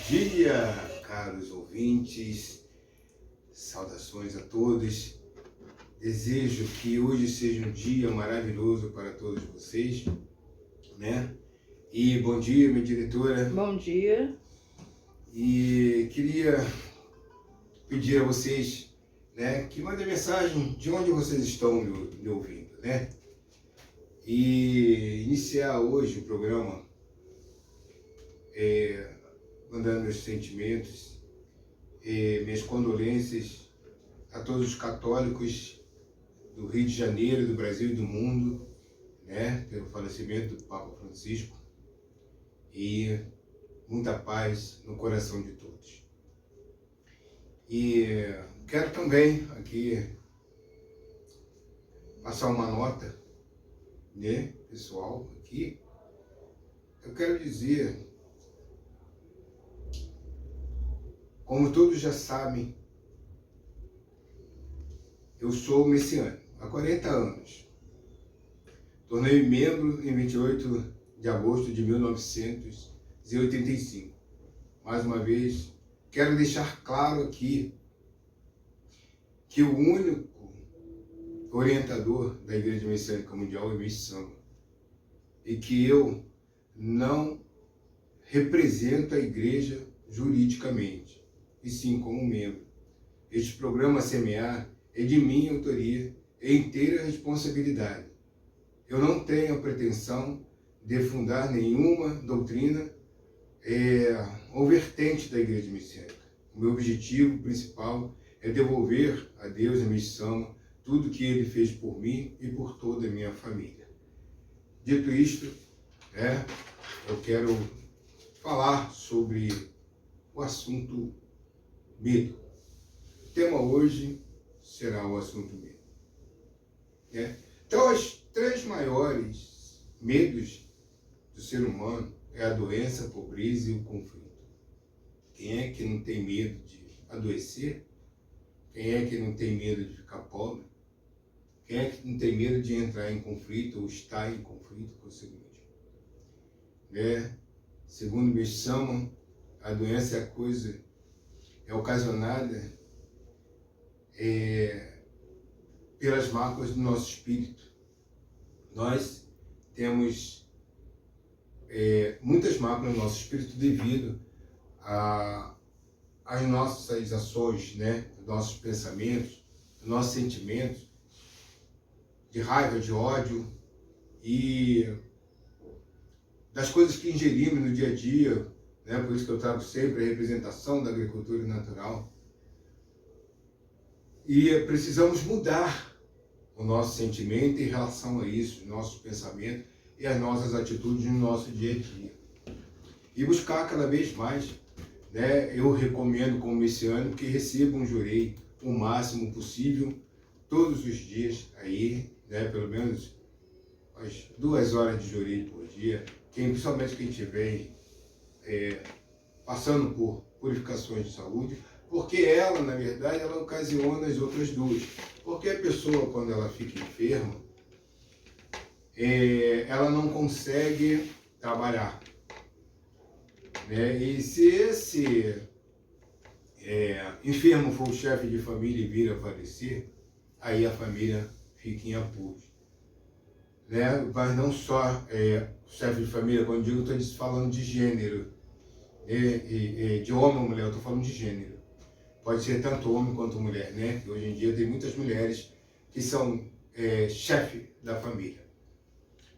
dia, caros ouvintes, saudações a todos. Desejo que hoje seja um dia maravilhoso para todos vocês, né? E bom dia, minha diretora. Bom dia. E queria pedir a vocês, né, que mandem mensagem de onde vocês estão me ouvindo, né? E iniciar hoje o programa mandando meus sentimentos e minhas condolências a todos os católicos do Rio de Janeiro, do Brasil e do mundo, né, pelo falecimento do Papa Francisco, e muita paz no coração de todos. E quero também aqui passar uma nota, né, pessoal, aqui. Eu quero dizer, como todos já sabem, eu sou messiânico há 40 anos. Tornei-me membro em 28 de agosto de 1985. Mais uma vez, quero deixar claro aqui que o único orientador da Igreja Messiânica Mundial é Mestre Sama, e que eu não represento a Igreja juridicamente, e sim como membro. Este programa Semear é de minha autoria e inteira responsabilidade. Eu não tenho a pretensão de fundar nenhuma doutrina ou vertente da Igreja Messiânica. O meu objetivo principal é devolver a Deus e a Mestre Sama tudo que Ele fez por mim e por toda a minha família. Dito isto, eu quero falar sobre o assunto medo. O tema hoje será o assunto medo. Então, os três maiores medos do ser humano é a doença, a pobreza e o conflito. Quem é que não tem medo de adoecer? Quem é que não tem medo de ficar pobre? Quem é que não tem medo de entrar em conflito ou estar em conflito consigo mesmo? Segundo Mestre Sama, a doença é ocasionada pelas máculas do nosso espírito. Nós temos muitas máculas no nosso espírito devido às nossas ações, né? Nossos pensamentos, nossos sentimentos de raiva, de ódio e das coisas que ingerimos no dia a dia, né? Por isso que eu trago sempre a representação da agricultura natural. E precisamos mudar o nosso sentimento em relação a isso, os nossos pensamentos e as nossas atitudes no nosso dia a dia. E buscar cada vez mais, né? Eu recomendo como messiânico que recebam um jurei o máximo possível, todos os dias, aí, né? Pelo menos as 2 horas de jurei por dia, principalmente quem estiver passando por purificações de saúde, porque ela, na verdade, ela ocasiona as outras duas. Porque a pessoa, quando ela fica enferma, ela não consegue trabalhar, né? E se esse enfermo for o chefe de família e vir a falecer, aí a família fica em apuros, né? Mas não só chefe de família, quando digo, estou falando de gênero, de homem ou mulher, eu estou falando de gênero. Pode ser tanto homem quanto mulher, né? Que hoje em dia tem muitas mulheres que são chefe da família.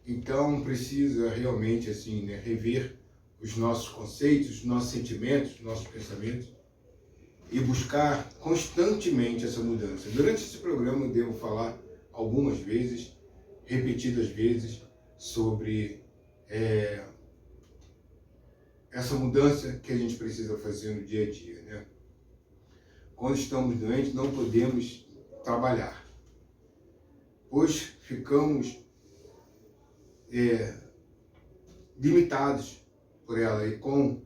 Então precisa realmente assim, né, rever os nossos conceitos, os nossos sentimentos, os nossos pensamentos e buscar constantemente essa mudança. Durante esse programa eu devo falar algumas vezes, repetidas vezes, sobre essa mudança que a gente precisa fazer no dia a dia, né? Quando estamos doentes, não podemos trabalhar, pois ficamos limitados por ela. E como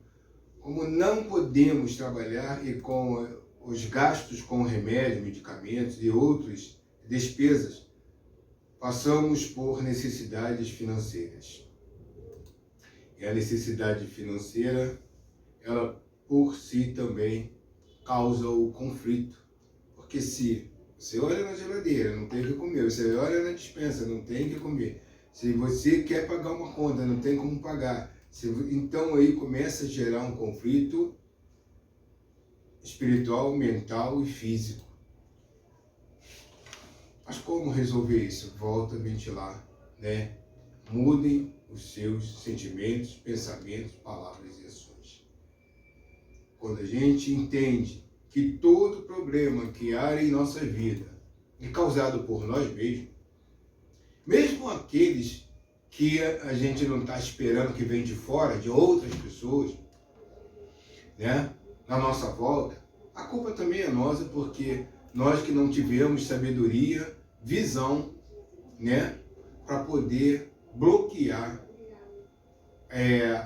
não podemos trabalhar e com os gastos com remédios, medicamentos e outras despesas, passamos por necessidades financeiras. E a necessidade financeira, ela por si também causa o conflito. Porque se você olha na geladeira, não tem o que comer, você olha na despensa, não tem o que comer, se você quer pagar uma conta, não tem como pagar, então aí começa a gerar um conflito espiritual, mental e físico. Mas como resolver isso? Volta a ventilar, né? Mudem os seus sentimentos, pensamentos, palavras e ações. Quando a gente entende que todo problema que há em nossa vida é causado por nós mesmos, mesmo aqueles que a gente não está esperando que vem de fora, de outras pessoas, né, na nossa volta, a culpa também é nossa, porque nós que não tivemos sabedoria, visão, né, para poder bloquear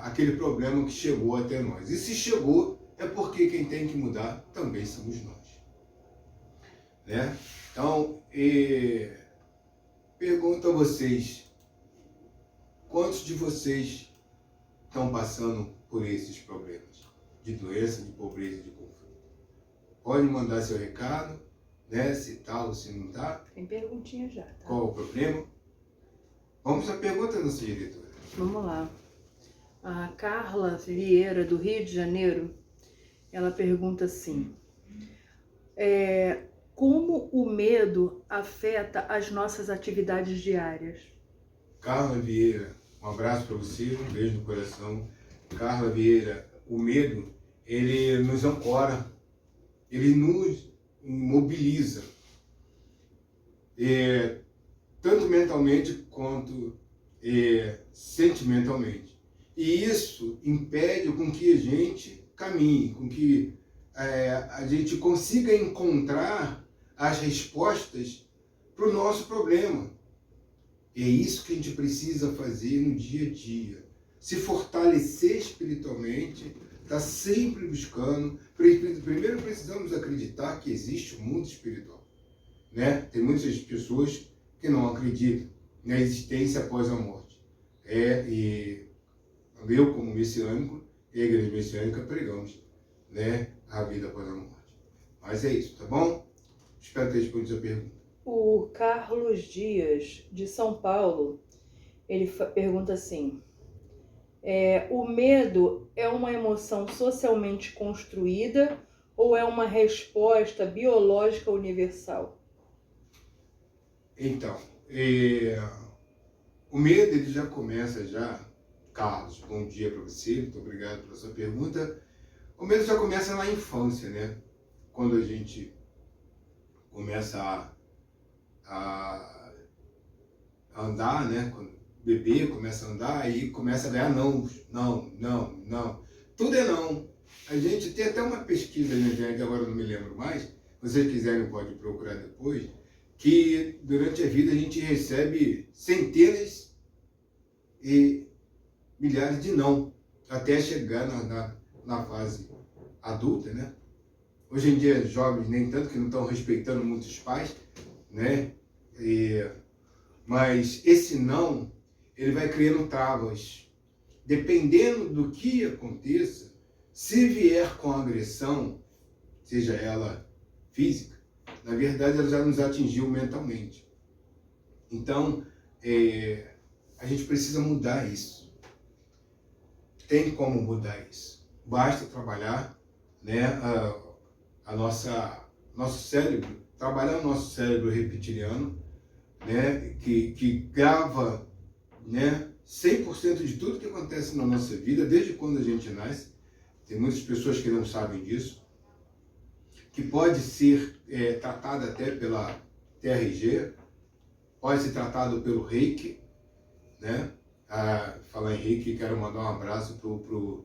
aquele problema que chegou até nós. E se chegou, é porque quem tem que mudar também somos nós. Né? Então, pergunto a vocês, quantos de vocês estão passando por esses problemas? De doença, de pobreza, de conflito? Pode mandar seu recado, né? Se tá ou se não tá. Tem perguntinha já, tá? Qual o problema? Vamos à pergunta, nossa diretora. Vamos lá. A Carla Vieira, do Rio de Janeiro, ela pergunta assim: como o medo afeta as nossas atividades diárias? Carla Vieira, um abraço para você, um beijo no coração. Carla Vieira, o medo, ele nos ancora, ele nos imobiliza, tanto mentalmente quanto sentimentalmente. E isso impede com que a gente caminhe, com que a gente consiga encontrar as respostas para o nosso problema. E é isso que a gente precisa fazer no dia a dia. Se fortalecer espiritualmente, estar sempre buscando. Primeiro precisamos acreditar que existe um mundo espiritual. Né? Tem muitas pessoas que não acreditam na existência após a morte. E eu, como messiânico, e a igreja messiânica, pregamos, né, a vida após a morte. Mas é isso, tá bom? Espero ter respondido a pergunta. O Carlos Dias, de São Paulo, ele pergunta assim: o medo é uma emoção socialmente construída ou é uma resposta biológica universal? Então, o medo ele já começa Carlos, bom dia para você, muito obrigado pela sua pergunta. O medo já começa na infância, né? Quando a gente começa a andar, né? Quando o bebê começa a andar, aí começa a ganhar não. Tudo é não. A gente tem até uma pesquisa na internet, agora eu não me lembro mais, se vocês quiserem pode procurar depois, que durante a vida a gente recebe centenas e milhares de não, até chegar na fase adulta, né? Hoje em dia, jovens nem tanto, que não estão respeitando muito os pais, né? Mas esse não, ele vai criando travas. Dependendo do que aconteça, se vier com agressão, seja ela física, na verdade ela já nos atingiu mentalmente. Então, a gente precisa mudar isso. Tem como mudar isso. Basta trabalhar, né, nosso cérebro, trabalhar o nosso cérebro reptiliano, né, que grava, né, 100% de tudo que acontece na nossa vida, desde quando a gente nasce. Tem muitas pessoas que não sabem disso, que pode ser tratada até pela TRG, pode ser tratado pelo Reiki, né? Falar em Reiki, quero mandar um abraço pro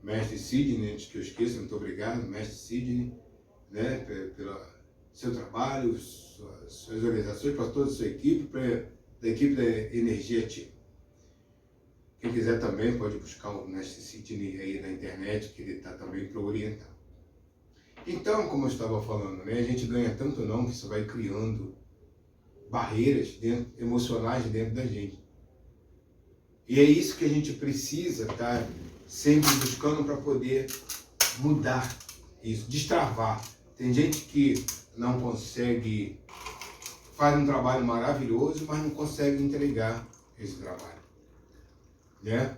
mestre Sidney, antes que eu esqueça, muito obrigado, mestre Sidney, né, pelo seu trabalho, suas organizações, para toda a sua equipe, da equipe da Energia Ativa. Quem quiser também pode buscar o mestre Sidney aí na internet, que ele está também para orientar. Então, como eu estava falando, né, a gente ganha tanto não que isso vai criando barreiras emocionais dentro da gente. E é isso que a gente precisa estar sempre buscando para poder mudar isso, destravar. Tem gente que não consegue, faz um trabalho maravilhoso, mas não consegue entregar esse trabalho, né?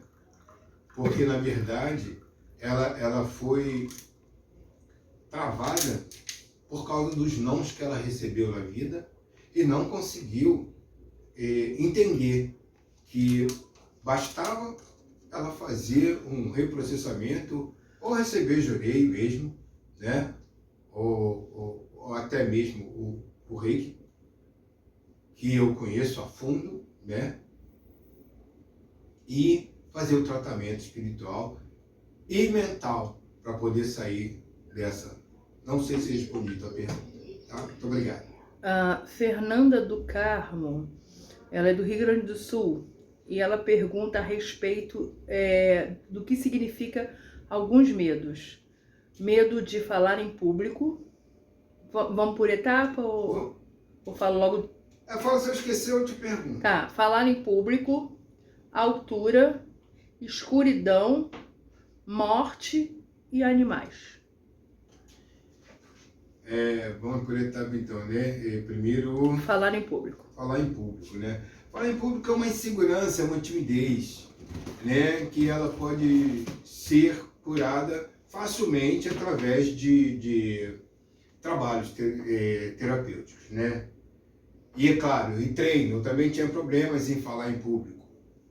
Porque, na verdade, ela foi travada por causa dos nãos que ela recebeu na vida e não conseguiu entender que bastava ela fazer um reprocessamento ou receber jorei mesmo, né? Ou até mesmo o Reiki, que eu conheço a fundo, né? E fazer o tratamento espiritual e mental para poder sair dessa. Não sei se respondi a tua pergunta, tá? Muito obrigado. A Fernanda do Carmo, ela é do Rio Grande do Sul, e ela pergunta a respeito do que significa alguns medos. Medo de falar em público. Vamos por etapa ou falo logo? Fala, se eu esquecer, eu te pergunto. Tá, falar em público, altura, escuridão, morte e animais. Vamos por etapa então, né? Primeiro, Falar em público. falar em público, né? Falar em público é uma insegurança, é uma timidez, né? Que ela pode ser curada facilmente através de trabalhos terapêuticos, né? E é claro, em treino, eu também tinha problemas em falar em público.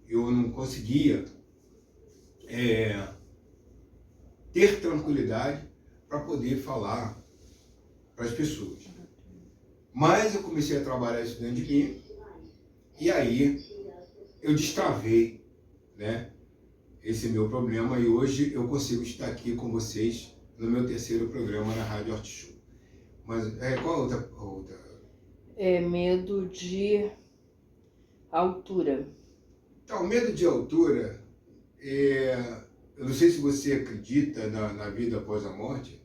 Eu não conseguia ter tranquilidade para poder falar para as pessoas. Mas eu comecei a trabalhar isso dentro de mim e aí eu destravei, né, esse meu problema e hoje eu consigo estar aqui com vocês no meu terceiro programa na Rádio Arte Show. Mas qual a outra? Medo de altura. Então, o medo de altura, eu não sei se você acredita na vida após a morte,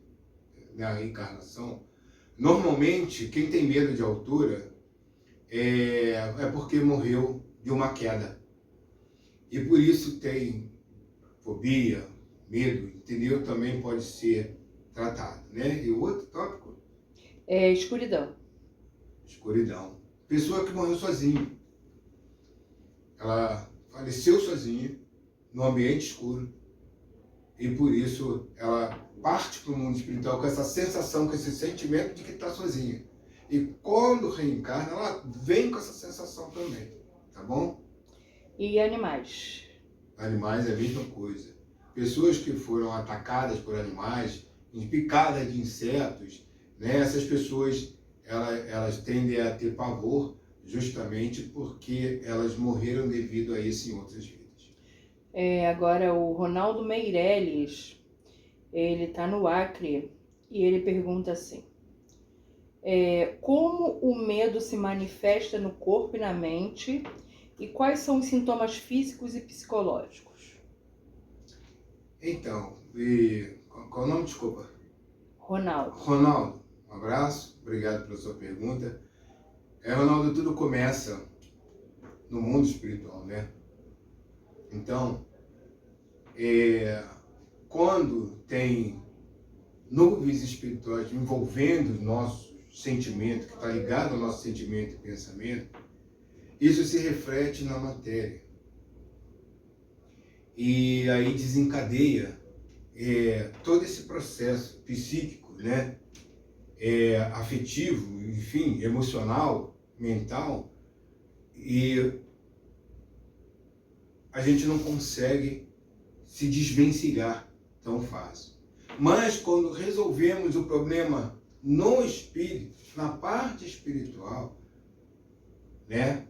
na reencarnação. Normalmente, quem tem medo de altura é porque morreu de uma queda. E por isso tem fobia, medo, entendeu? Também pode ser tratado, né? E o outro tópico? Escuridão. Escuridão. Pessoa que morreu sozinha. Ela faleceu sozinha, no ambiente escuro. E por isso ela parte para o mundo espiritual com essa sensação, com esse sentimento de que está sozinha. E quando reencarna, ela vem com essa sensação também. Tá bom? E animais. Animais é a mesma coisa. Pessoas que foram atacadas por animais, picadas de insetos, né? Essas pessoas elas tendem a ter pavor justamente porque elas morreram devido a isso em outras vidas. Agora o Ronaldo Meirelles, ele está no Acre e ele pergunta assim: como o medo se manifesta no corpo e na mente e quais são os sintomas físicos e psicológicos? Então, qual o nome? Desculpa. Ronaldo. Ronaldo, um abraço, obrigado pela sua pergunta. Ronaldo, tudo começa no mundo espiritual, né? Então, quando tem nuvens espirituais envolvendo o nosso sentimento, que está ligado ao nosso sentimento e pensamento, isso se reflete na matéria. E aí desencadeia todo esse processo psíquico, né? Afetivo, enfim, emocional, mental, e a gente não consegue se desvencilhar tão fácil. Mas quando resolvemos o problema no espírito, na parte espiritual, né?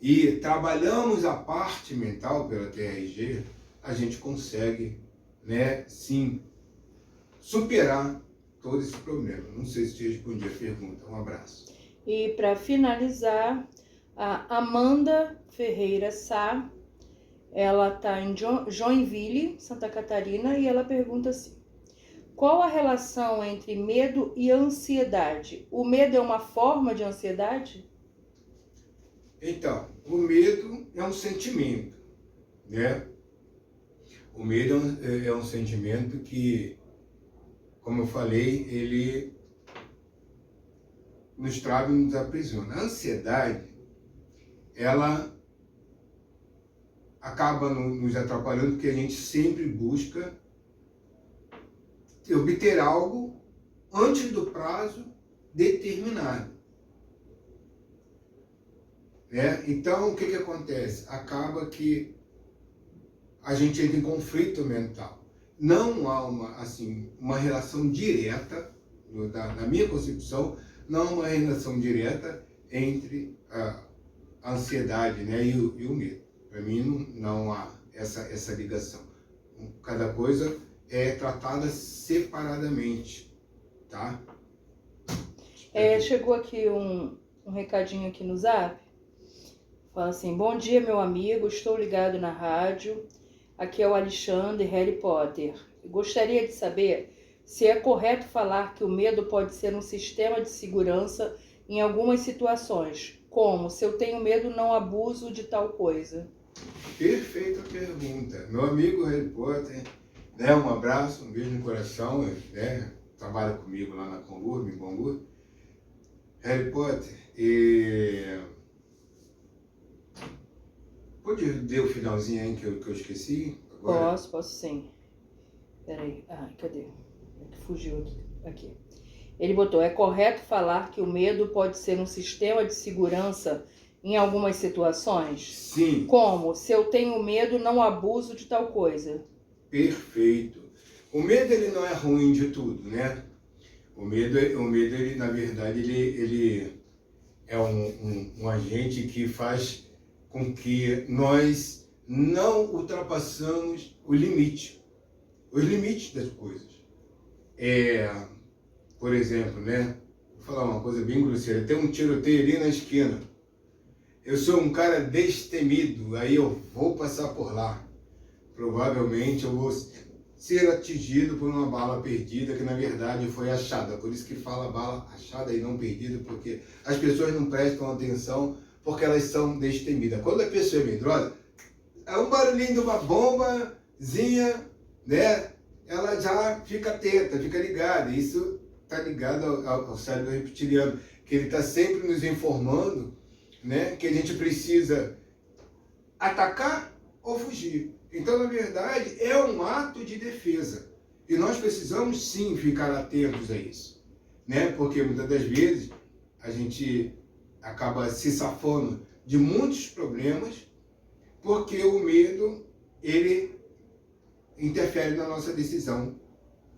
E trabalhamos a parte mental pela TRG, a gente consegue, né, sim, superar todo esse problema. Não sei se te respondi a pergunta. Um abraço. E para finalizar, a Amanda Ferreira Sá, ela está em Joinville, Santa Catarina, e ela pergunta assim: qual a relação entre medo e ansiedade? O medo é uma forma de ansiedade? Então, o medo é um sentimento, né? O medo é um sentimento que como eu falei, ele nos trava e nos aprisiona. A ansiedade, ela acaba nos atrapalhando porque a gente sempre busca obter algo antes do prazo determinado. Então, o que acontece? Acaba que a gente entra em conflito mental. Não há uma relação direta, na minha concepção, não há uma relação direta entre a ansiedade, né, e o medo. Para mim, não há essa ligação. Cada coisa é tratada separadamente, tá? Chegou aqui um recadinho aqui no Zap. Fala assim: bom dia, meu amigo, estou ligado na rádio. Aqui é o Alexandre, Harry Potter. Gostaria de saber se é correto falar que o medo pode ser um sistema de segurança em algumas situações, como se eu tenho medo, não abuso de tal coisa. Perfeita pergunta. Meu amigo Harry Potter, né, um abraço, um beijo no coração, né, trabalha comigo lá na Congur, em Congur. Harry Potter, pode ler o finalzinho aí que eu esqueci? Agora? Posso sim. Peraí, cadê? É que fugiu aqui. Ele botou: é correto falar que o medo pode ser um sistema de segurança em algumas situações? Sim. Como? Se eu tenho medo, não abuso de tal coisa. Perfeito. O medo, ele não é ruim de tudo, né? O medo ele, na verdade, ele é um agente que faz com que nós não ultrapassamos os limites das coisas. Por exemplo, né? Vou falar uma coisa bem grosseira. Tem um tiroteio ali na esquina. Eu sou um cara destemido, aí eu vou passar por lá. Provavelmente eu vou ser atingido por uma bala perdida, que na verdade foi achada. Por isso que fala bala achada e não perdida, porque as pessoas não prestam atenção porque elas são destemidas. Quando a pessoa é medrosa, é um barulhinho de uma bombazinha, né? Ela já fica atenta, fica ligada. Isso está ligado ao cérebro reptiliano, que ele está sempre nos informando, né, que a gente precisa atacar ou fugir. Então, na verdade, é um ato de defesa. E nós precisamos, sim, ficar atentos a isso, né? Porque muitas das vezes a gente acaba se safando de muitos problemas porque o medo, ele interfere na nossa decisão.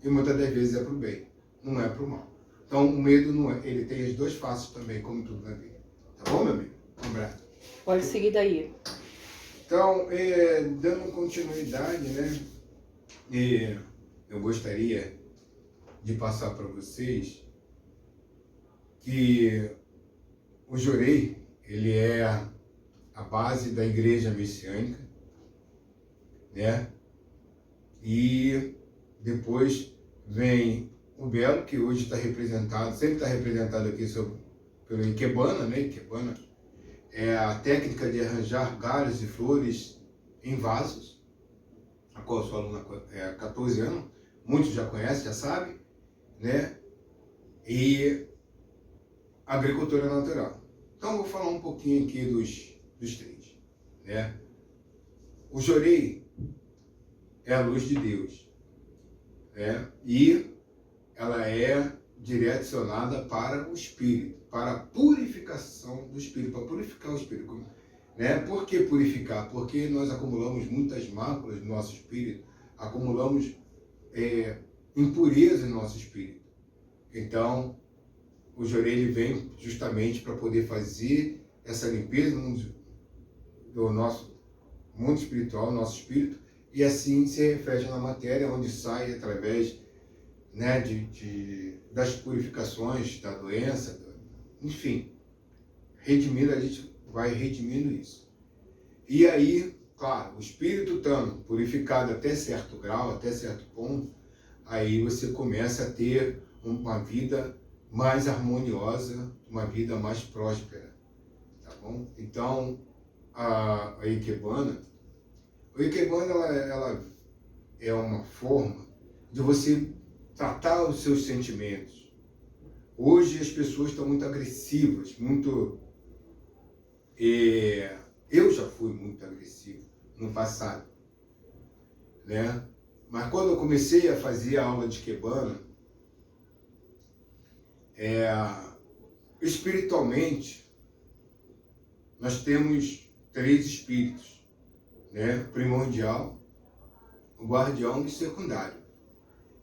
E muitas das vezes é para o bem, não é para o mal. Então, o medo não é, ele tem as duas faces também, como tudo na vida. Tá bom, meu amigo? Um abraço. Pode seguir daí. Então, dando continuidade, né, eu gostaria de passar para vocês que o Jorei, ele é a base da igreja messiânica, né, e depois vem o Belo, que hoje está representado, sempre está representado aqui pelo Ikebana, né, Ikebana é a técnica de arranjar galhos e flores em vasos, a qual eu sou aluna há 14 anos, muitos já conhecem, já sabem, né? E agricultura natural. Então, vou falar um pouquinho aqui dos três, né? O Jorei é a luz de Deus, né? E ela é direcionada para o espírito, para a purificação do espírito, para purificar o espírito, né? Por que purificar? Porque nós acumulamos muitas máculas no nosso espírito, acumulamos impureza no nosso espírito. Então, o Jorei, ele vem justamente para poder fazer essa limpeza do nosso mundo espiritual, nosso espírito, e assim se reflete na matéria, onde sai através, né, das purificações da doença, enfim, redimindo, a gente vai redimindo isso. E aí, claro, o espírito estando purificado até certo grau, até certo ponto, aí você começa a ter uma vida mais harmoniosa, uma vida mais próspera, tá bom? Então, a Ikebana, ela é uma forma de você tratar os seus sentimentos. Hoje as pessoas estão muito agressivas, muito... eu já fui muito agressivo no passado, né? Mas quando eu comecei a fazer a aula de Ikebana, espiritualmente, nós temos 3 espíritos, né? Primordial, o guardião e o secundário.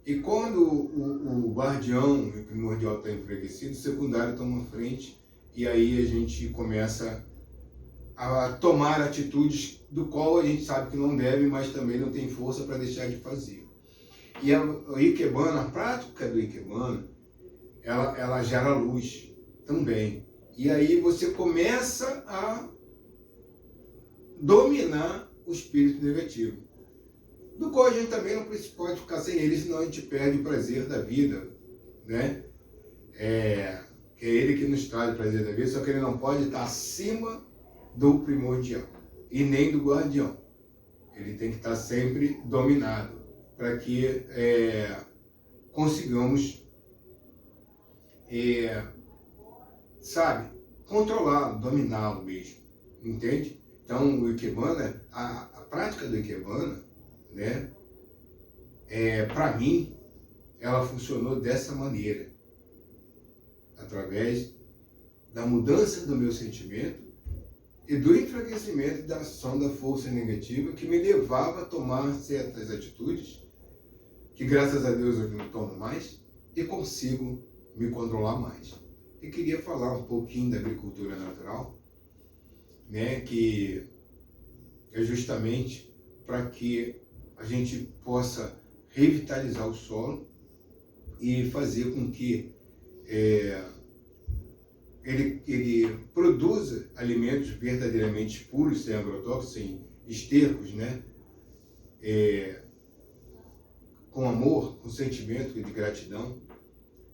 E quando o guardião e o primordial está enfraquecido, o secundário toma frente, e aí a gente começa a tomar atitudes do qual a gente sabe que não deve, mas também não tem força para deixar de fazer. E a Ikebana, a prática do Ikebana, ela gera luz também. E aí você começa a dominar o espírito negativo, do qual a gente também não pode ficar sem ele, senão a gente perde o prazer da vida, né? É ele que nos traz o prazer da vida, só que ele não pode estar acima do primordial e nem do guardião. Ele tem que estar sempre dominado para que consigamos, sabe, controlá-lo, dominá-lo mesmo, entende? Então o Ikebana, a prática do Ikebana, né, para mim, ela funcionou dessa maneira, através da mudança do meu sentimento e do enfraquecimento da ação da força negativa que me levava a tomar certas atitudes que, graças a Deus, eu não tomo mais e consigo me controlar mais. E queria falar um pouquinho da agricultura natural, né, que é justamente para que a gente possa revitalizar o solo e fazer com que ele produza alimentos verdadeiramente puros, sem agrotóxicos, sem estercos, né? Com amor, com sentimento de gratidão,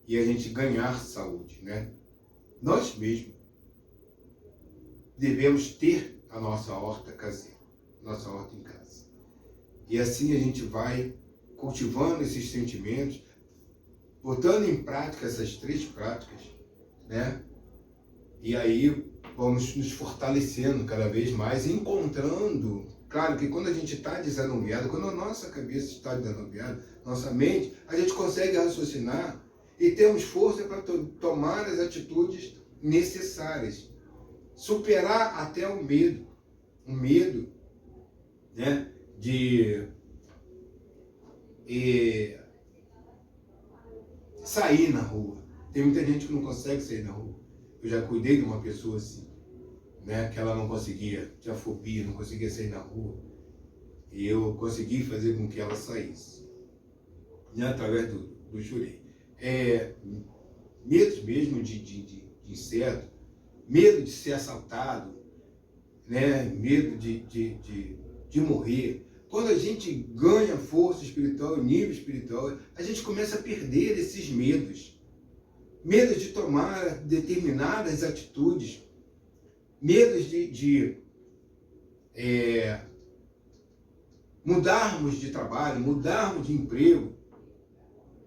e a gente ganhar saúde, né? Nós mesmos devemos ter a nossa horta caseira, nossa horta em casa. E assim a gente vai cultivando esses sentimentos, botando em prática essas 3 práticas, né? E aí vamos nos fortalecendo cada vez mais, encontrando... Claro que quando a gente está desanuviado, quando a nossa cabeça está desanuviada, nossa mente, a gente consegue raciocinar e temos força para tomar as atitudes necessárias. Superar até o medo, né, de sair na rua. Tem muita gente que não consegue sair na rua. Eu já cuidei de uma pessoa assim, né, que ela não conseguia, tinha fobia, não conseguia sair na rua. E eu consegui fazer com que ela saísse, né, através do jurei. Medo mesmo de inseto, medo de ser assaltado, né, medo de morrer. Quando a gente ganha força espiritual, nível espiritual, a gente começa a perder esses medos. Medos de tomar determinadas atitudes, medos de mudarmos de trabalho, mudarmos de emprego.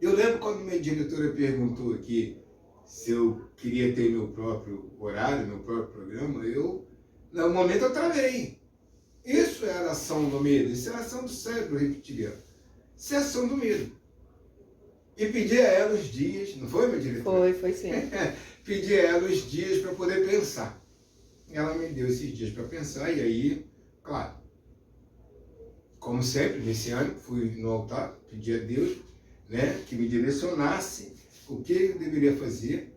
Eu lembro quando minha diretora perguntou aqui se eu queria ter meu próprio horário, meu próprio programa, no momento eu travei. Isso era ação do medo, isso era ação do cérebro reptiliano. Isso é ação do medo. E pedi a ela os dias, não foi, minha diretora? Foi sim. Pedi a ela os dias para poder pensar. Ela me deu esses dias para pensar, e aí, claro, como sempre, nesse ano, fui no altar, pedi a Deus, né, que me direcionasse o que eu deveria fazer,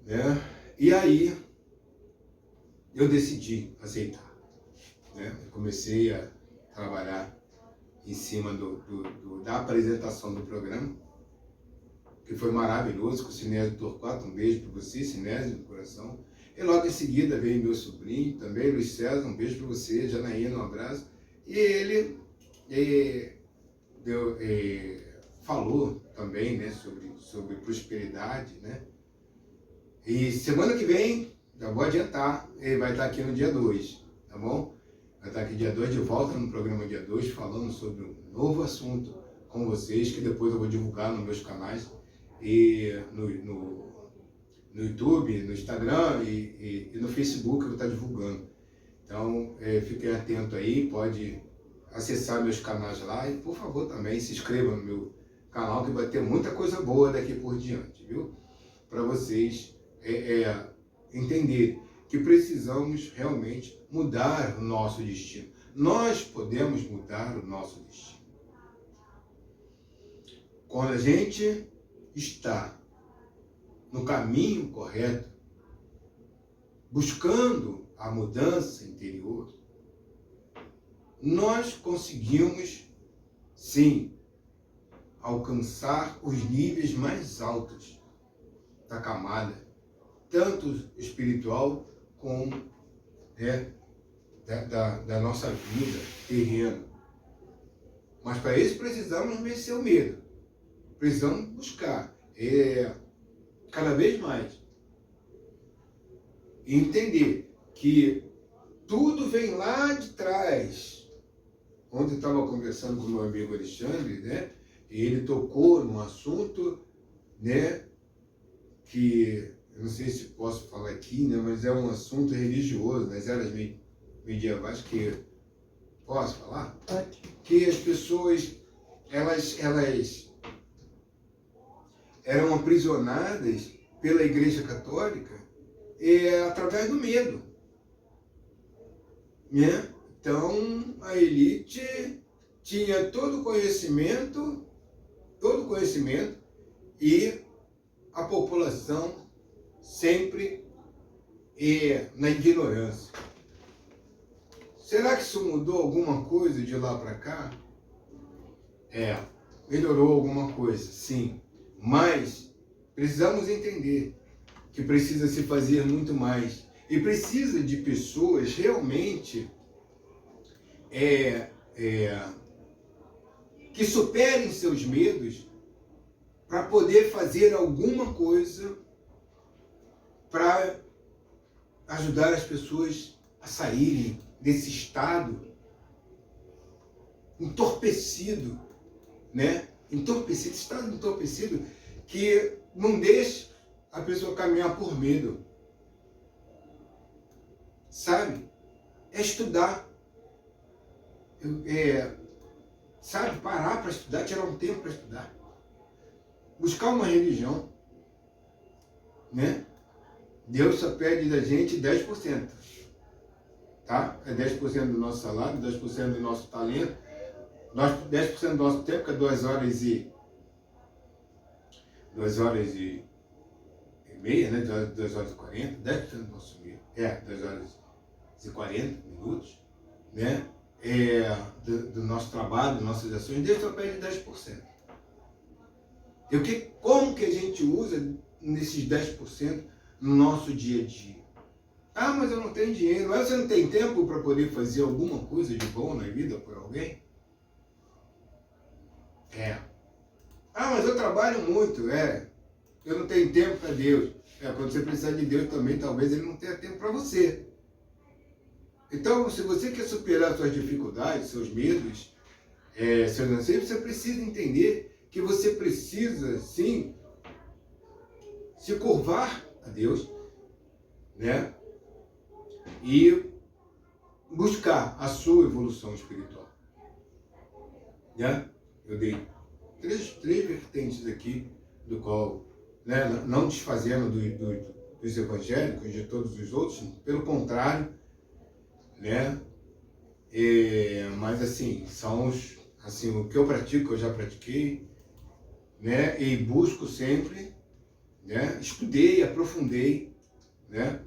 né? E aí eu decidi aceitar, né? Eu comecei a trabalhar em cima da apresentação do programa, que foi maravilhoso, com o Sinésio Torquato. Um beijo para você, Sinésio, do coração. E logo em seguida veio meu sobrinho, também, Luiz César, um beijo para você, Janaína, um abraço. E ele falou também, né, sobre prosperidade, né? E semana que vem, já vou adiantar, ele vai estar aqui no dia 2, tá bom? Vai estar aqui dia 2, de volta no programa dia 2, falando sobre um novo assunto com vocês, que depois eu vou divulgar nos meus canais, e no YouTube, no Instagram e no Facebook eu vou estar divulgando. Então, fiquem atentos aí, pode acessar meus canais lá e, por favor, também se inscreva no meu canal, que vai ter muita coisa boa daqui por diante, viu? Para vocês entenderem que precisamos realmente mudar o nosso destino. Nós podemos mudar o nosso destino. Quando a gente está no caminho correto, buscando a mudança interior, nós conseguimos, sim, alcançar os níveis mais altos da camada, tanto espiritual como da nossa vida terrena. Mas para isso precisamos vencer o medo. Precisamos buscar cada vez mais e entender que tudo vem lá de trás. Ontem eu estava conversando com o meu amigo Alexandre, né? E ele tocou num assunto, né? Que eu não sei se posso falar aqui, né? Mas é um assunto religioso, nas eras medievais, que posso falar? Pode. Que as pessoas elas eram aprisionadas pela Igreja Católica através do medo, né? Então, a elite tinha todo o conhecimento e a população sempre na ignorância. Será que isso mudou alguma coisa de lá para cá? Melhorou alguma coisa, sim. Mas precisamos entender que precisa se fazer muito mais. E precisa de pessoas realmente que superem seus medos para poder fazer alguma coisa para ajudar as pessoas a saírem desse estado entorpecido, né? Estado entorpecido que não deixa a pessoa caminhar por medo. Sabe? É estudar. Sabe? Parar para estudar, tirar um tempo para estudar. Buscar uma religião, né? Deus só pede da gente 10%. Tá? É 10% do nosso salário, 10% do nosso talento, 10% do nosso tempo, que é 2 horas e meia, né? 2 horas e 40, 10% do nosso dia. 2 horas e 40 minutos, né? Do nosso trabalho, das nossas ações, Deus só pede 10%. E como que a gente usa nesses 10% no nosso dia a dia? Ah, mas eu não tenho dinheiro. Mas você não tem tempo para poder fazer alguma coisa de bom na vida por alguém? Ah, mas eu trabalho muito. Eu não tenho tempo para Deus. Quando você precisar de Deus também, talvez Ele não tenha tempo para você. Então, se você quer superar suas dificuldades, seus medos, seus anseios, você precisa entender que você precisa, sim, se curvar a Deus, né? E buscar a sua evolução espiritual. Né? Eu dei três vertentes aqui, do qual, né, não desfazendo dos evangélicos, de todos os outros, pelo contrário, né? Mas assim, são o que eu pratico, eu já pratiquei, né? E busco sempre, né? Estudei, aprofundei, né?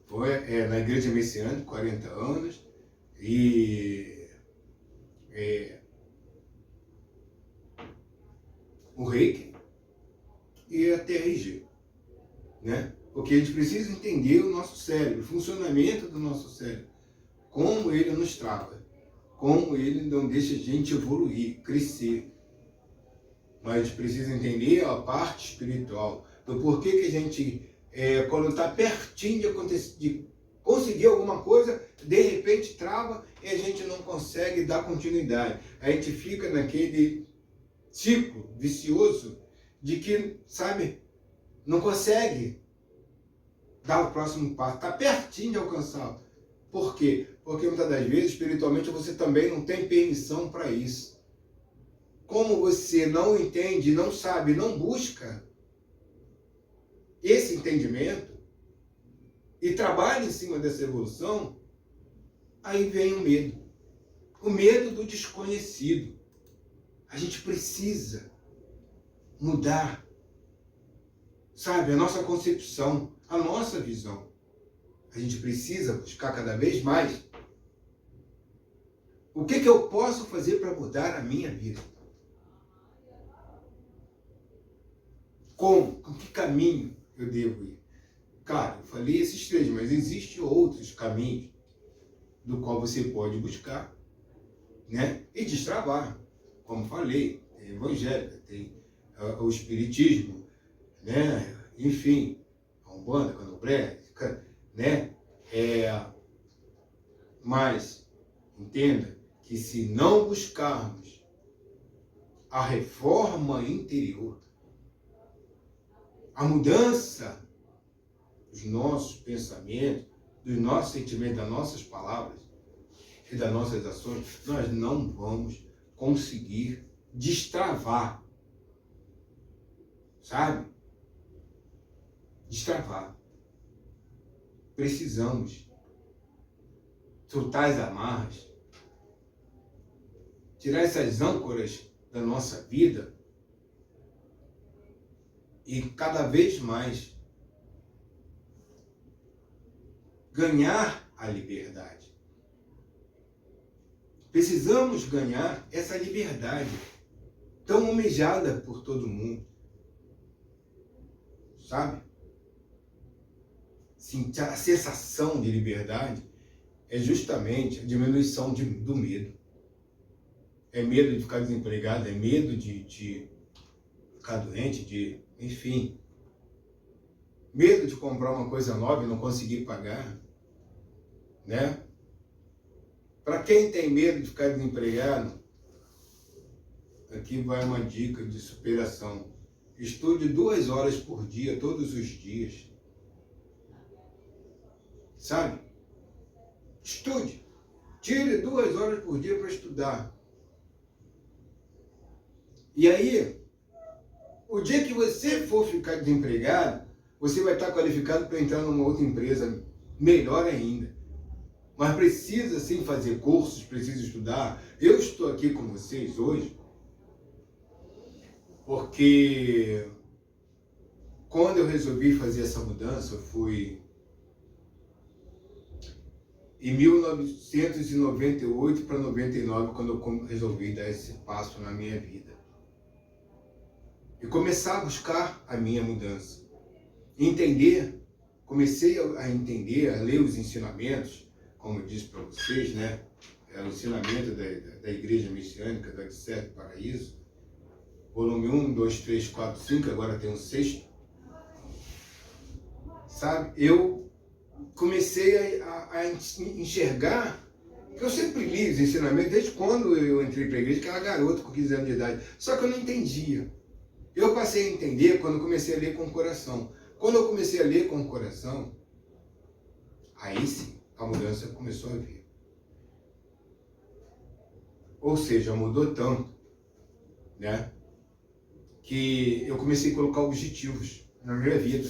Foi na Igreja Messiânica, 40 anos, e o Reiki e a TRG, né? Porque a gente precisa entender o nosso cérebro, o funcionamento do nosso cérebro, como ele nos trava, como ele não deixa a gente evoluir, crescer. Mas a gente precisa entender a parte espiritual, do porquê que a gente, quando está pertinho de conseguir alguma coisa, de repente trava e a gente não consegue dar continuidade. A gente fica ciclo vicioso de que, sabe, não consegue dar o próximo passo, está pertinho de alcançar. Por quê? Porque muitas das vezes, espiritualmente, você também não tem permissão para isso. Como você não entende, não sabe, não busca esse entendimento e trabalha em cima dessa evolução, aí vem o medo. O medo do desconhecido. A gente precisa mudar, sabe, a nossa concepção, a nossa visão. A gente precisa buscar cada vez mais o que eu posso fazer para mudar a minha vida. Como? Com que caminho eu devo ir? Claro, eu falei esses três, mas existem outros caminhos do qual você pode buscar, né? E destravar. Como falei, tem evangélica, tem o espiritismo, né? Enfim, a Umbanda, a Candomblé, né? Mas entenda que se não buscarmos a reforma interior, a mudança dos nossos pensamentos, dos nossos sentimentos, das nossas palavras e das nossas ações, nós não vamos conseguir destravar, sabe? Destravar. Precisamos soltar as amarras, tirar essas âncoras da nossa vida e cada vez mais ganhar a liberdade. Precisamos ganhar essa liberdade tão almejada por todo mundo, sabe? Sim, a sensação de liberdade é justamente a diminuição do medo. É medo de ficar desempregado, é medo de ficar doente, enfim. Medo de comprar uma coisa nova e não conseguir pagar, né? Para quem tem medo de ficar desempregado, aqui vai uma dica de superação. Estude 2 horas por dia, todos os dias. Sabe? Estude. Tire 2 horas por dia para estudar. E aí, o dia que você for ficar desempregado, você vai estar qualificado para entrar numa outra empresa melhor ainda. Mas precisa sim fazer cursos, precisa estudar. Eu estou aqui com vocês hoje porque quando eu resolvi fazer essa mudança, foi em 1998 para 99, quando eu resolvi dar esse passo na minha vida. E começar a buscar a minha mudança. Comecei a entender, a ler os ensinamentos, como eu disse para vocês, né? O ensinamento da Igreja Messiânica do Sétimo Paraíso, volume 1, 2, 3, 4, 5, agora tem um 6º. Sabe, eu comecei a enxergar, que eu sempre li os ensinamentos, desde quando eu entrei para a igreja, que era garota com 15 anos de idade, só que eu não entendia. Eu passei a entender quando eu comecei a ler com o coração. Quando eu comecei a ler com o coração, aí sim, a mudança começou a vir. Ou seja, mudou tanto, né, que eu comecei a colocar objetivos na minha vida.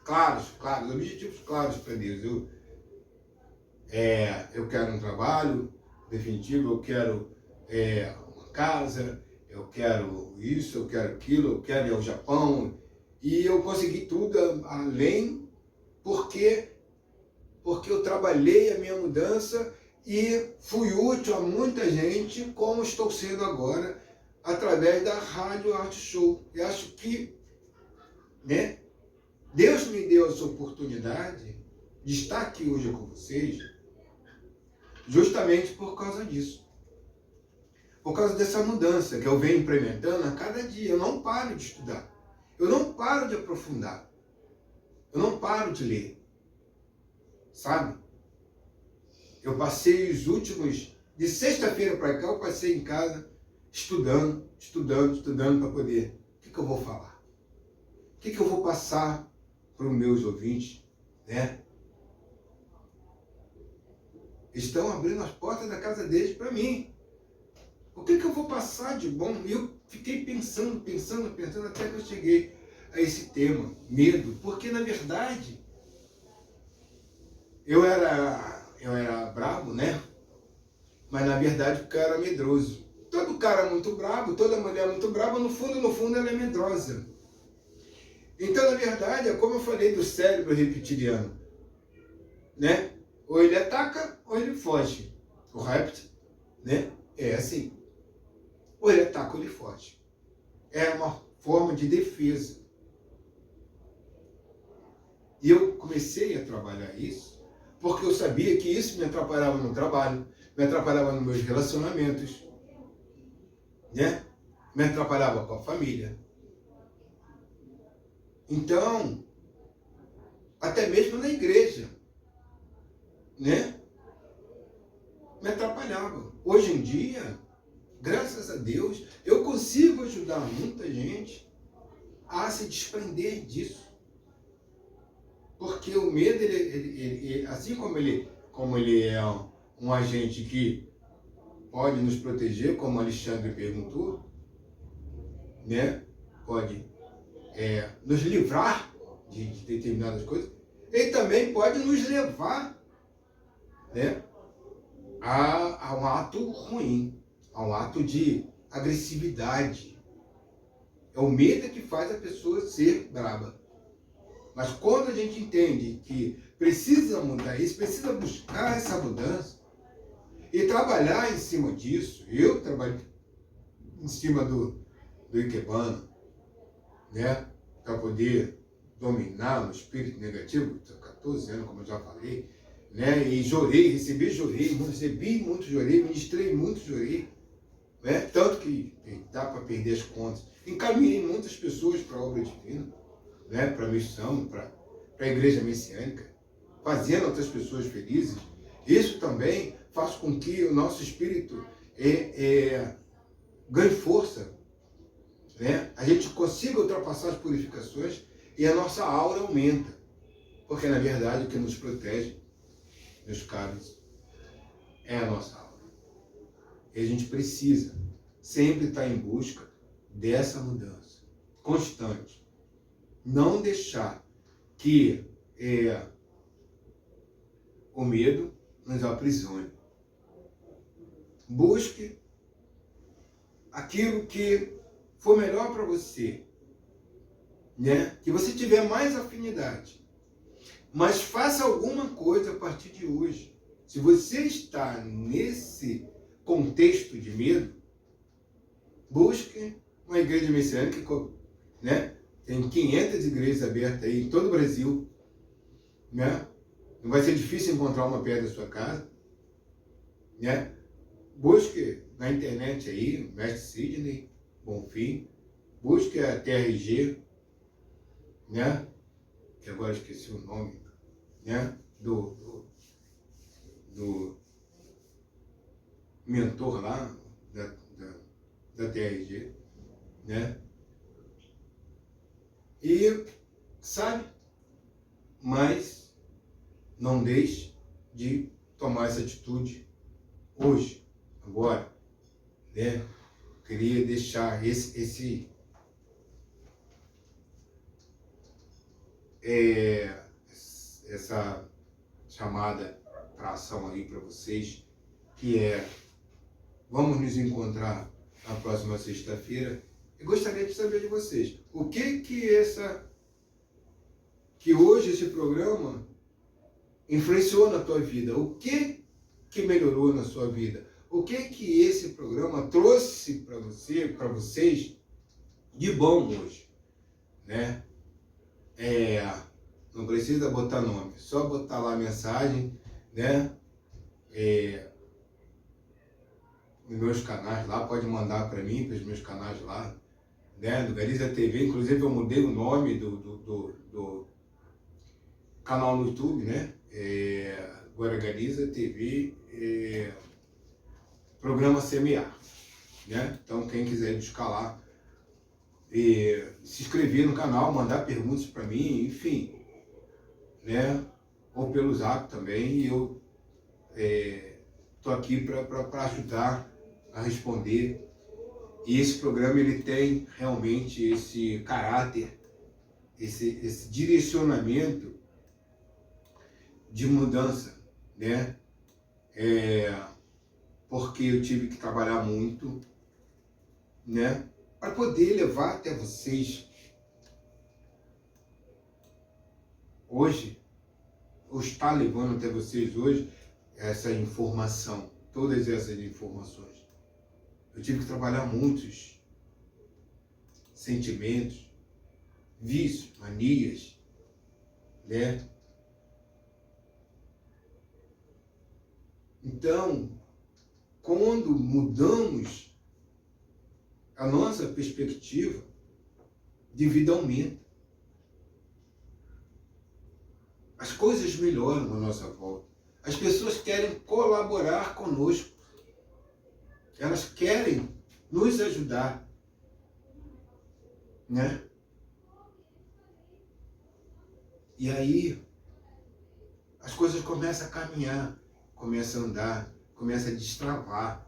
Claros, objetivos claros para Deus. Eu quero um trabalho definitivo, eu quero uma casa, eu quero isso, eu quero aquilo, eu quero ir ao Japão. E eu consegui tudo além, porque eu trabalhei a minha mudança e fui útil a muita gente, como estou sendo agora, através da Rádio Arte Show. E acho que, né, Deus me deu essa oportunidade de estar aqui hoje com vocês, justamente por causa disso. Por causa dessa mudança que eu venho implementando a cada dia. Eu não paro de estudar. Eu não paro de aprofundar. Eu não paro de ler. Sabe? Eu passei os últimos... De sexta-feira para cá, eu passei em casa estudando para poder. O que eu vou falar? O que eu vou passar para os meus ouvintes, né? Estão abrindo as portas da casa deles para mim. O que eu vou passar de bom? E eu fiquei pensando, até que eu cheguei a esse tema, medo. Porque, na verdade, eu era brabo, né? Mas, na verdade, o cara era medroso. Todo cara muito brabo, toda mulher muito braba, no fundo, ela é medrosa. Então, na verdade, é como eu falei do cérebro reptiliano, né? Ou ele ataca, ou ele foge. O réptil, né? É assim. Ou ele ataca ou ele foge. É uma forma de defesa. E eu comecei a trabalhar isso porque eu sabia que isso me atrapalhava no trabalho, me atrapalhava nos meus relacionamentos, né? Me atrapalhava com a família. Então, até mesmo na igreja, né? Me atrapalhava. Hoje em dia, graças a Deus, eu consigo ajudar muita gente a se desprender disso. Porque o medo, ele assim como ele é um agente que pode nos proteger, como o Alexandre perguntou, né? Pode nos livrar de determinadas coisas, ele também pode nos levar, né, a um ato ruim, a um ato de agressividade. É o medo que faz a pessoa ser braba. Mas quando a gente entende que precisa mudar isso, precisa buscar essa mudança e trabalhar em cima disso, eu trabalho em cima do Ikebana, né, para poder dominar o espírito negativo, tenho 14 anos, como eu já falei, né, e recebi muito, chorei, ministrei muito, chorei, né, tanto que dá para perder as contas. Encaminhei muitas pessoas para a obra divina, né, para a missão, para a igreja messiânica, fazendo outras pessoas felizes. Isso também faz com que o nosso espírito ganhe força, né? A gente consiga ultrapassar as purificações e a nossa aura aumenta. Porque, na verdade, o que nos protege, meus caros, é a nossa aura. E a gente precisa sempre estar em busca dessa mudança constante. Não deixar que o medo nos aprisione. Busque aquilo que for melhor para você, né? Que você tiver mais afinidade. Mas faça alguma coisa a partir de hoje. Se você está nesse contexto de medo, busque uma igreja messiânica, né? Tem 500 igrejas abertas aí em todo o Brasil, né? Não vai ser difícil encontrar uma perto da sua casa, né? Busque na internet aí, Mestre Sidney Bonfim, busque a TRG, né? Que agora esqueci o nome, né? Do mentor lá da TRG, né? E, sabe, mas não deixe de tomar essa atitude hoje, agora, né? Queria deixar essa chamada para ação aí para vocês, que vamos nos encontrar na próxima sexta-feira. E gostaria de saber de vocês, o que hoje esse programa influenciou na tua vida? O que melhorou na sua vida? O que esse programa trouxe para vocês de bom hoje, né? Não precisa botar nome, só botar lá a mensagem, né? Nos meus canais lá, pode mandar para mim, para os meus canais lá, né? Do Galiza TV, inclusive eu mudei o nome do canal no YouTube, né? Agora Galiza TV, programa Semear, né? Então, quem quiser buscar lá, e se inscrever no canal, mandar perguntas para mim, enfim, né? Ou pelo Zap também, e eu estou aqui para ajudar a responder. E esse programa ele tem realmente esse caráter, esse direcionamento de mudança, né? Porque eu tive que trabalhar muito, né? Para poder levar até vocês hoje, ou está levando até vocês hoje, essa informação, todas essas informações. Eu tive que trabalhar muitos sentimentos, vícios, manias, né? Então, quando mudamos a nossa perspectiva de vida aumenta. As coisas melhoram à nossa volta. As pessoas querem colaborar conosco. Elas querem nos ajudar, né? E aí, as coisas começam a caminhar, começam a andar, começam a destravar.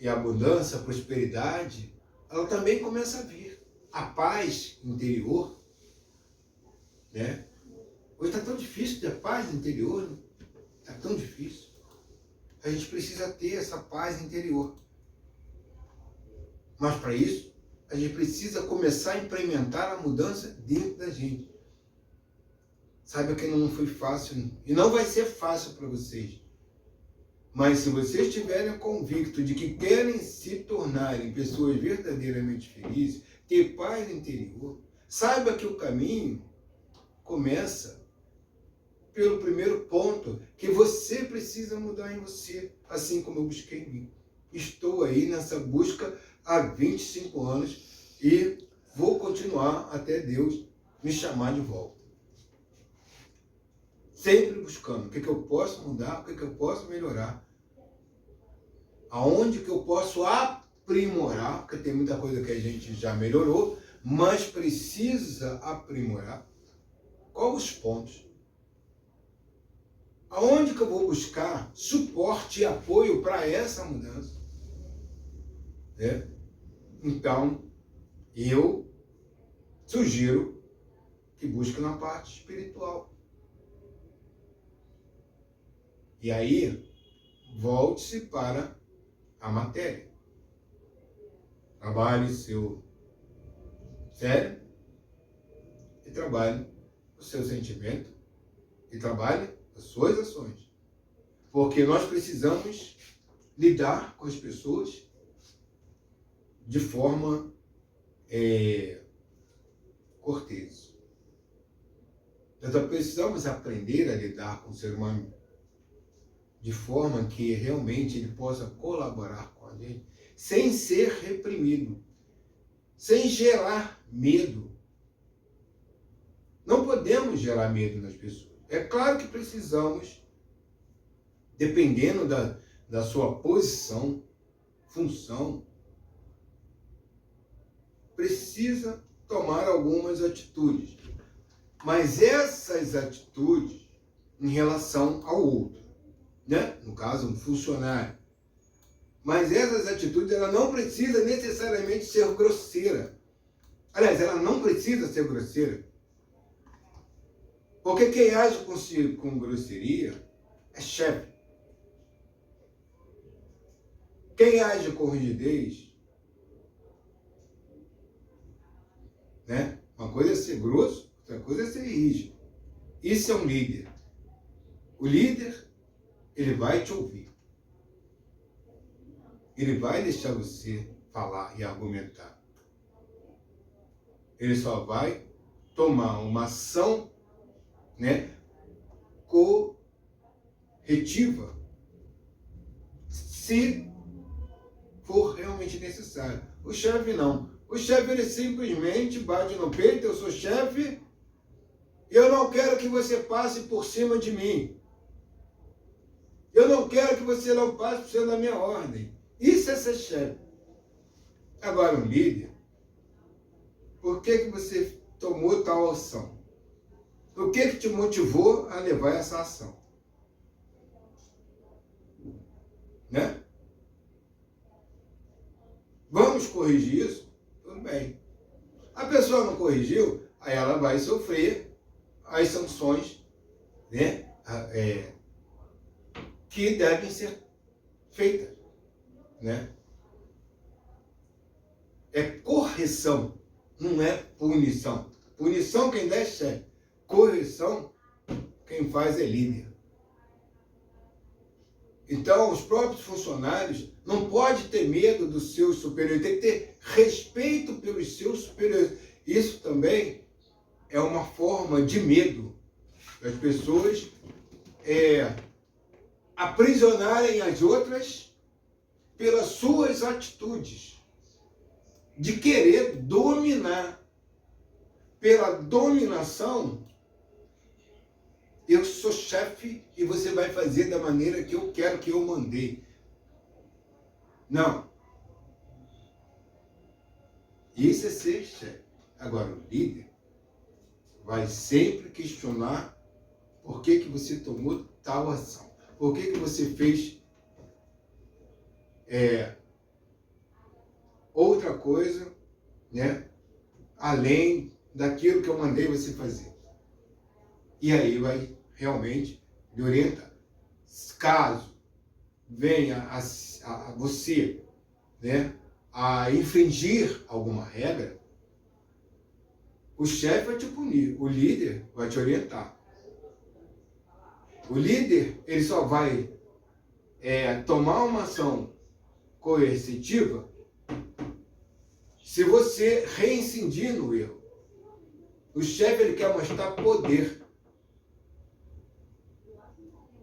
E a abundância, a prosperidade, ela também começa a vir. A paz interior, né? Hoje está tão difícil ter paz interior, né? Está tão difícil. A gente precisa ter essa paz interior. Mas para isso, a gente precisa começar a implementar a mudança dentro da gente. Saiba que não foi fácil, e não vai ser fácil para vocês. Mas se vocês estiverem convictos de que querem se tornarem pessoas verdadeiramente felizes, ter paz interior, saiba que o caminho começa pelo primeiro ponto, que você precisa mudar em você, assim como eu busquei em mim. Estou aí nessa busca há 25 anos e vou continuar até Deus me chamar de volta. Sempre buscando o que eu posso mudar, o que eu posso melhorar. Aonde que eu posso aprimorar, porque tem muita coisa que a gente já melhorou, mas precisa aprimorar. Quais os pontos? Aonde que eu vou buscar suporte e apoio para essa mudança? Né? Então, eu sugiro que busque na parte espiritual. E aí, volte-se para a matéria. Trabalhe seu cérebro e trabalhe o seu sentimento e trabalhe as suas ações. Porque nós precisamos lidar com as pessoas de forma cortês. Nós precisamos aprender a lidar com o ser humano de forma que realmente ele possa colaborar com a gente, sem ser reprimido, sem gerar medo. Não podemos gerar medo nas pessoas. É claro que precisamos, dependendo da sua posição, função, precisa tomar algumas atitudes. Mas essas atitudes em relação ao outro, né? No caso, um funcionário. Mas essas atitudes, ela não precisa necessariamente ser grosseira. Aliás, ela não precisa ser grosseira. Porque quem age com grosseria é chefe. Quem age com rigidez, né? Uma coisa é ser grosso, outra coisa é ser rígido. Isso é um líder. O líder, ele vai te ouvir. Ele vai deixar você falar e argumentar. Ele só vai tomar uma ação, né, corretiva, se for realmente necessário. O chefe não. O chefe, ele simplesmente bate no peito: eu sou chefe, eu não quero que você passe por cima de mim. Eu não quero que você não passe por cima da minha ordem. Isso é ser chefe. Agora, um líder, por que você tomou tal ação? O que te motivou a levar essa ação? Né? Vamos corrigir isso? Tudo bem. A pessoa não corrigiu, aí ela vai sofrer as sanções, né? Que devem ser feitas, né? É correção, não é punição. Punição quem dá é chefe. Correção quem faz é líder. Então, os próprios funcionários não podem ter medo dos seus superiores, tem que ter respeito pelos seus superiores. Isso também é uma forma de medo das pessoas aprisionarem as outras pelas suas atitudes, de querer dominar. Pela dominação, eu sou chefe e você vai fazer da maneira que eu quero, que eu mandei. Não. Isso é ser chefe. Agora, o líder vai sempre questionar por que você tomou tal ação. Por que você fez outra coisa, né, além daquilo que eu mandei você fazer. E aí vai realmente lhe orientar. Caso venha a você, né, a infringir alguma regra, o chefe vai te punir, o líder vai te orientar. O líder, ele só vai tomar uma ação coercitiva se você reincidir no erro. O chefe, ele quer mostrar poder.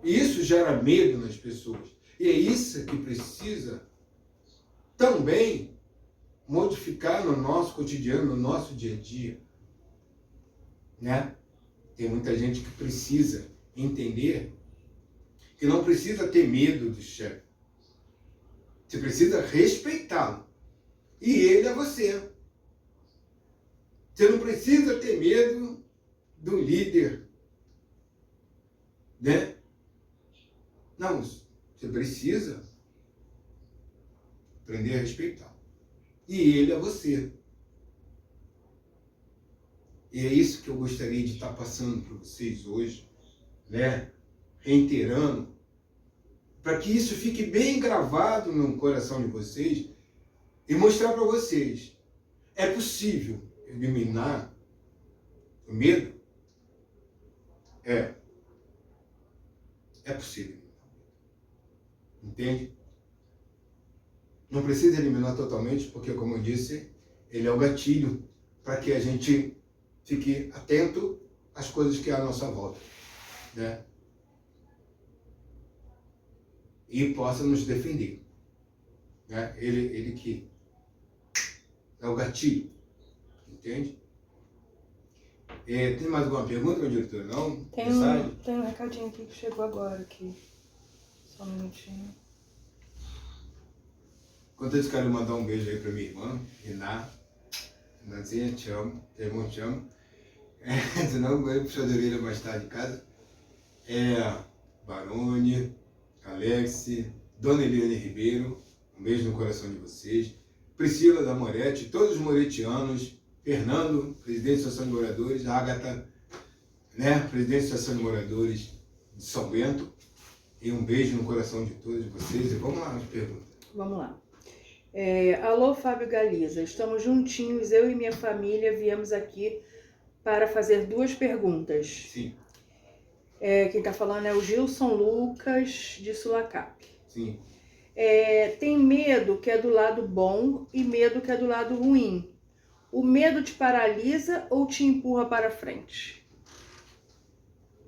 E isso gera medo nas pessoas. E é isso que precisa também modificar no nosso cotidiano, no nosso dia a dia. Né? Tem muita gente que precisa entender que não precisa ter medo do chefe. Você precisa respeitá-lo. E ele é você. Você não precisa ter medo do líder. Né? Não, você precisa aprender a respeitar. E ele é você. E é isso que eu gostaria de estar passando para vocês hoje, né? Reiterando, para que isso fique bem gravado no coração de vocês e mostrar para vocês, é possível eliminar o medo? É possível. Entende? Não precisa eliminar totalmente, porque, como eu disse, ele é o gatilho para que a gente fique atento às coisas que há à nossa volta, né? E possa nos defender, né? Ele que é o gatilho, entende? Tem mais alguma pergunta, meu diretor? Não? Tem um recadinho aqui que chegou agora aqui. Só um minutinho. Enquanto eu quero mandar um beijo aí pra minha irmã, Renazinha, te amo, teu irmão te amo. Senão eu vou puxar a orelha mais tarde em casa. Barone, Alex, Dona Eliane Ribeiro, um beijo no coração de vocês. Priscila da Moretti, todos os moretianos, Fernando, presidente da Associação de Moradores, Ágata, né, presidente da Associação de Moradores de São Bento. E um beijo no coração de todos vocês. E vamos lá nas perguntas. Vamos lá. Alô, Fábio Galiza. Estamos juntinhos, eu e minha família viemos aqui para fazer 2 perguntas. Sim. Quem está falando é o Gilson Lucas, de Sulacap. Sim. Tem medo que é do lado bom e medo que é do lado ruim. O medo te paralisa ou te empurra para frente?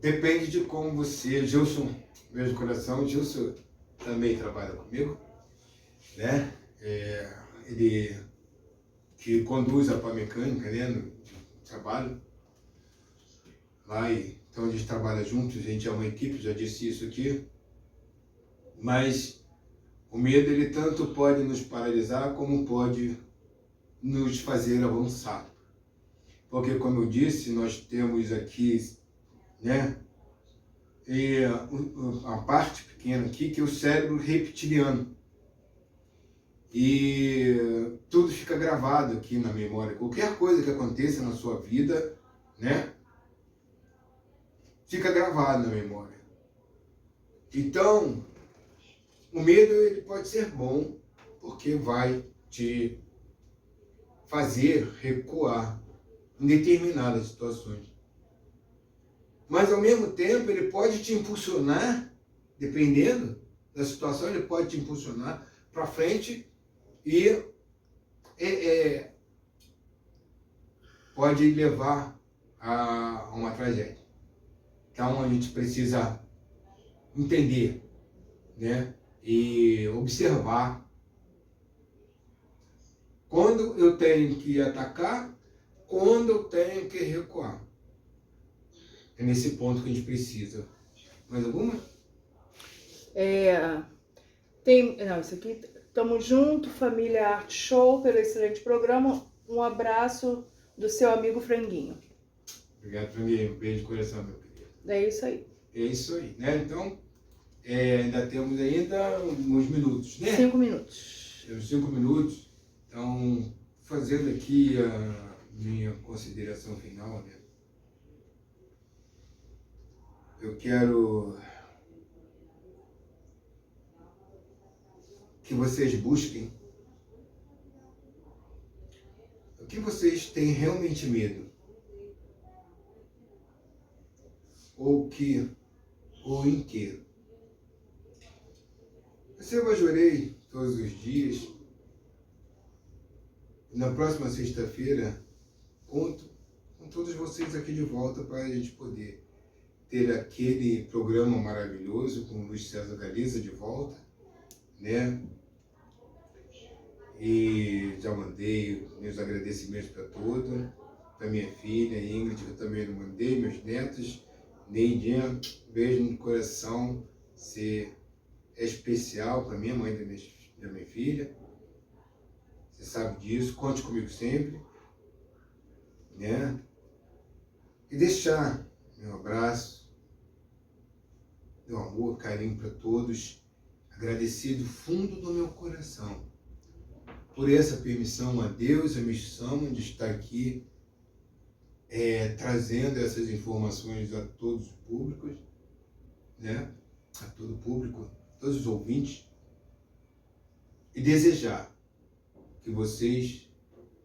Depende de como você... Gilson, beijo no coração. Gilson também trabalha comigo, né? Ele que conduz a Pá Mecânica, né, no trabalho lá, então a gente trabalha juntos, a gente é uma equipe, já disse isso aqui, Mas o medo, ele tanto pode nos paralisar, como pode nos fazer avançar. Porque, como eu disse, nós temos aqui, né, a parte pequena aqui, que é o cérebro reptiliano. E tudo fica gravado aqui na memória. Qualquer coisa que aconteça na sua vida, né, fica gravado na memória. Então, o medo, ele pode ser bom, porque vai te fazer recuar em determinadas situações. Mas, ao mesmo tempo, ele pode te impulsionar, dependendo da situação, ele pode te impulsionar para frente e pode levar a uma tragédia. Então, a gente precisa entender, né, e observar quando eu tenho que atacar, quando eu tenho que recuar. É nesse ponto que a gente precisa. Mais alguma? Não, isso aqui. Tamo junto, família Art Show, pelo excelente programa. Um abraço do seu amigo Franguinho. Obrigado, Franguinho. Um beijo de coração, meu querido. É isso aí. É isso aí, né? Então, ainda temos uns minutos, né? 5 minutos. Temos 5 minutos. Então, fazendo aqui a minha consideração final, né? Eu quero que vocês busquem o que vocês têm realmente medo. Ou em que. Eu orei todos os dias. Na próxima sexta-feira, conto com todos vocês aqui de volta para a gente poder ter aquele programa maravilhoso com o Luiz César Galiza de volta, né? E já mandei meus agradecimentos para todos, para minha filha Ingrid, que eu também não mandei, meus netos, Neidinha, beijo no coração, você é especial para minha mãe e da minha filha, você sabe disso, conte comigo sempre, né? E deixar meu abraço, meu amor, carinho para todos, agradecido do fundo do meu coração por essa permissão a Deus, a missão de estar aqui trazendo essas informações a todos os públicos, né? A todo o público, todos os ouvintes, e desejar que vocês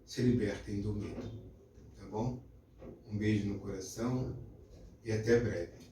se libertem do medo, tá bom? Um beijo no coração e até breve.